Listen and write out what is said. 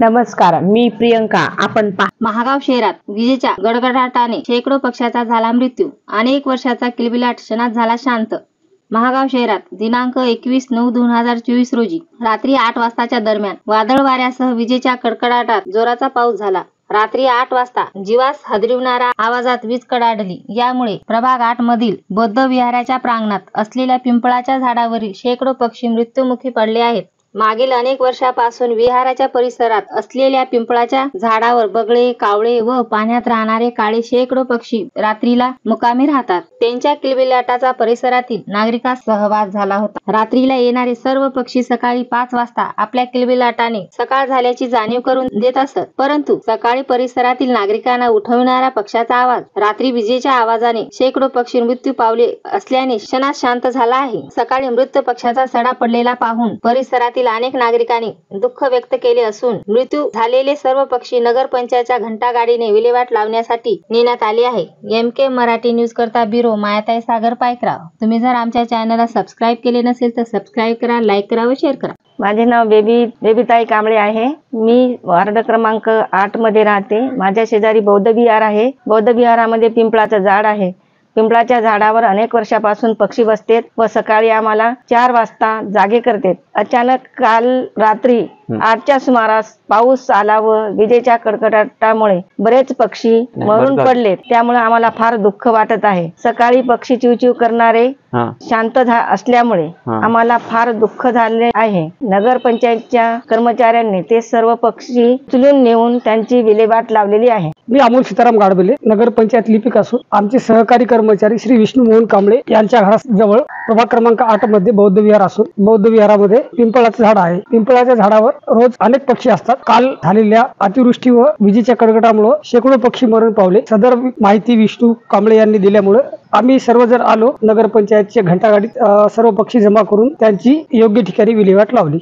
नमस्कार, मी प्रियंका. आपण महागाव शहरात विजेच्या गडगडाटाने शेकडो पक्ष्याचा झाला मृत्यू. अनेक वर्षाचा किलबिलाट क्षणात झाला शांत. महागाव शहरात दिनांक 21/9/2024 रोजी रात्री 8 वाजताच्या दरम्यान वादळ वाऱ्यासह विजेच्या कडकडाटात जोराचा पाऊस झाला. रात्री 8 वाजता जीवास हादरवणाऱ्या आवाजात वीज कडाडली. यामुळे प्रभाग 8 मधील बौद्ध विहाराच्या प्रांगणात असलेल्या पिंपळाच्या झाडावरील शेकडो पक्षी मृत्युमुखी पडले आहेत. मागील अनेक वर्षापासून विहाराच्या परिसरात असलेल्या पिंपळाच्या झाडावर बगळे, कावळे व पाण्यात राहणारे काळे शेकडो पक्षी रात्रीला मुकामी राहतात. त्यांच्या किलबिलाटाचा परिसरातील नागरिकांस सहवास झाला होता. रात्रीला येणारे सर्व पक्षी सकाळी 5 वाजता आपल्या किलबिलाटाने सकाळ झाल्याची जाणीव करून देत असत. परंतु सकाळी परिसरातील नागरिकांना उठवणारा पक्ष्याचा आवाज, रात्री विजेच्या आवाजाने शेकडो पक्षी मृत्यू पावले असल्याने क्षणात शांत झाला आहे. सकाळी मृत पक्ष्याचा सडा पडलेला पाहून परिसरातील अनेक नागरिकांनी दुःख व्यक्त केले असून मृत्यू झालेले सर्व पक्षी नगर पंचायतच्या घंटागाडीने विल्हेवाट लावण्यासाठी नेण्यात आले आहे. MK मराठी न्यूज करता ब्युरो मायाताई सागर पायकराव. तुम्ही जर आमच्या चॅनलला सबस्क्राईब केले नसेल तर सबस्क्राईब करा, लाईक करा व शेअर करा. माझे नाव बेबीताई कांबळे आहे. मी वार्ड क्रमांक 8 मध्ये राहते. माझ्या शेजारी बौद्ध विहार आहे. बौद्ध विहारामध्ये पिंपळाचं झाड आहे. पिंपळाच्या झाडावर अनेक वर्षापासून पक्षी बसतात व सकाळी आम्हाला 4 वाजता जागे करतात. अचानक काल रात्री 8च्या सुमारास पाऊस आला व विजेच्या कडकडाटामुळे बरेच पक्षी मरून पडले. त्यामुळे आम्हाला फार दुःख वाटत आहे. सकाळी पक्षी चिवचिव करणारे शांत असल्यामुळे आम्हाला फार दुःख झाले आहे. नगर पंचायतच्या कर्मचाऱ्यांनी ते सर्व पक्षी उचलून नेऊन त्यांची विल्हेवाट लावलेली आहे. मी अमोल सीताराम गाडबेले, नगर पंचायत लिपिक असून आमचे सहकारी कर्मचारी श्री विष्णू मोहन कांबळे यांच्या घराजवळ प्रभाग क्रमांक 8 मध्ये बौद्ध विहार असून बौद्ध विहारामध्ये पिंपळाचं झाड आहे. पिंपळाच्या झाडावर रोज अनेक पक्षी असतात. काल झालेल्या अतिवृष्टी व विजेच्या कडकडाटामुळे शेकडो पक्षी मरण पावले. सदर माहिती विष्णू कांबळे यांनी दिल्यामुळे आम्ही सर्व जर आलो नगर पंचायतच्या घंटागाडीत सर्व पक्षी जमा करून त्यांची योग्य ठिकाणी विल्हेवाट लावली.